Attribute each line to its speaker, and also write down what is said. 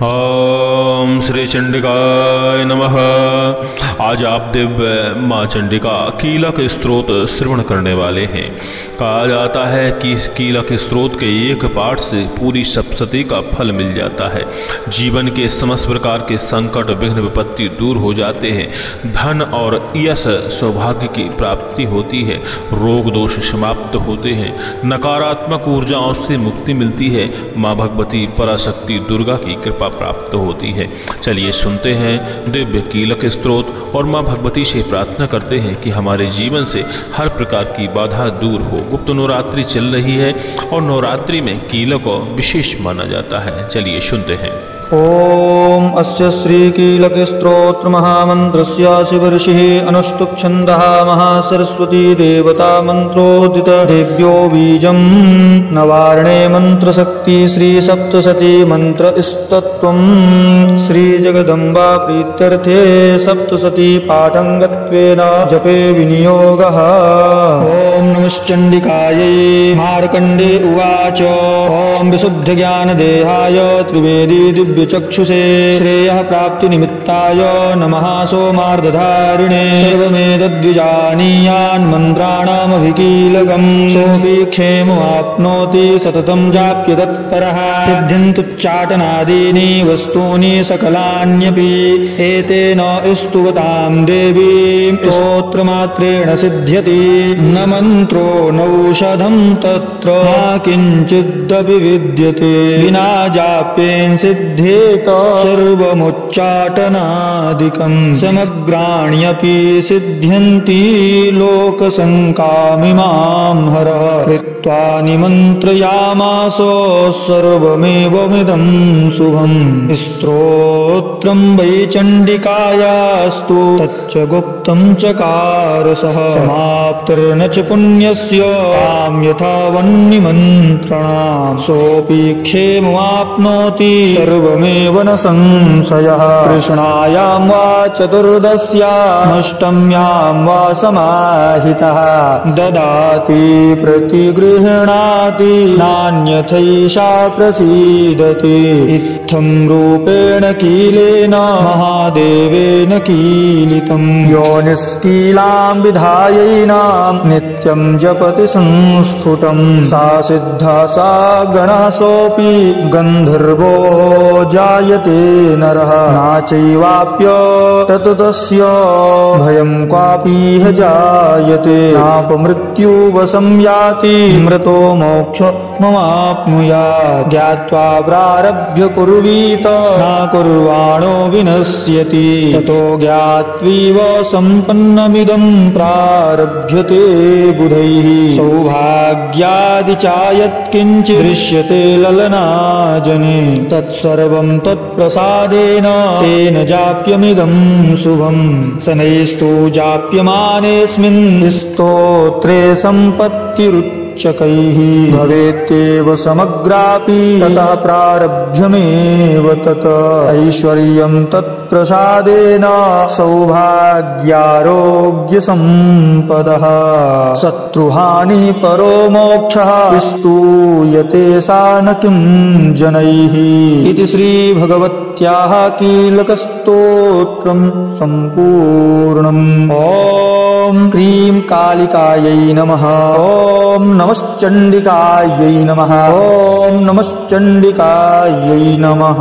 Speaker 1: ओम श्री चंडिकाय नमः। आज आप दिव्य माँ चंडिका कीलक स्तोत्र श्रवण करने वाले हैं। कहा जाता है कि इस कीलक स्तोत्र के एक पाठ से पूरी सप्तशती का फल मिल जाता है। जीवन के समस्त प्रकार के संकट विघ्न विपत्ति दूर हो जाते हैं। धन और यश सौभाग्य की प्राप्ति होती है। रोग दोष समाप्त होते हैं। नकारात्मक ऊर्जाओं से मुक्ति मिलती है। माँ भगवती पराशक्ति दुर्गा की कृपा प्राप्त होती है। चलिए सुनते हैं दिव्य कीलक स्तोत्र और माँ भगवती से प्रार्थना करते हैं कि हमारे जीवन से हर प्रकार की बाधा दूर हो। गुप्त नवरात्रि चल रही है और नवरात्रि में कीलक को विशेष माना जाता है। चलिए सुनते हैं।
Speaker 2: ओम अस्य श्री कीलक स्तोत्र महामंत्रस्य शिवऋषिः अनुष्टुप् छन्दः महासरस्वती देवता मंत्रोदित देव्यो बीजं नवार्णे मंत्रशक्ति श्री सप्तशती मंत्र स्तत्वं श्री जगदम्बा प्रीत्यर्थे सप्तशती पाठंगत्वेन जपे विनियोगः। ओम नमश्चंडिकायै। मार्कण्डे उवाच ओम विशुद्ध ज्ञान देहाय त्रिवेदी दिव्यचक्षुषे श्रेयः प्राप्ति निमित्ताय नमः सोमार्धधारिणे सर्वमेतद्विजानीयान् मन्त्राणामभिकीलकम् सोऽपि क्षेममाप्नोति सततं जाप्य तत्परः। सिद्ध्यन्तुच्चाटनादीनि वस्तूनि सकलान्यपि एतेन स्तुवतां देवीं स्तोत्रमात्रेण सिद्ध्यति। न मन्त्रो नौषधं तत्र न किञ्चिदपि विद्यते विना जाप्येन सिद्धेत सर्वमुच्चाटनादिकं समग्राण्यपि सिद्ध्यन्ति लोकसङ्कामिमां हरः। कृत्वा निमन्त्रयामास सर्वमेवमिदं शुभम्। स्तोत्रं वै चण्डिकायास्तु तच्च गुप्तं चकारसः। समाप्तिर्न च पुण्यस्य तां यथा वह्निमन्त्रणां सोऽपि क्षेममाप्नोति सर्वमेव न संशयः। कृष्णायां वा चतुर्दश्याम् अष्टम्यां वा समाहितः ददाति प्रतिगृह्णाति नान्यथैषा प्रसीदति। इत्थं रूपेण कीलेन महादेवेन कीलितं यो निष्कीलां विधायैनां नित्यं जपति संस्फुटं। सा सिद्धा सा गणः सोऽपि गन्धर्वो जायते नरः नाचैवाप्य ततस्य भयं क्वापीह जायते। नापमृत्युवशं याति मृतो मोक्षमवाप्नुयात्। ज्ञात्वा प्रारभ्य कुर्वीत न कुर्वाणो विनश्यति। ततो ज्ञात्वैव सम्पन्नमिदं प्रारभ्यते बुधैः। सौभाग्यादि चायत्किञ्चित् दृश्यते ललनाजने तत्सर्वं तत्प्रसादेन तेन जाप्यमिदं शुभम्। शनैस्तु जाप्यमानेऽस्मिन् स्तोत्रे सम्पत्तिरुच्चकैः भवेत्येव समग्रापि ततः प्रारभ्यमेव तत्। ऐश्वर्यं तत्प्रसादेन सौभाग्यारोग्यसम्पदः। शत्रुहानि परो मोक्षः स्तूयते सा न किं जनैः। इति श्री भगवत्याः कीलकस्तोत्रं सम्पूर्णम्। ओम क्रीं कालिकायै नमः। ओम नमश्चण्डिकायै नमः। ओम नमश्चण्डिकायै नमः।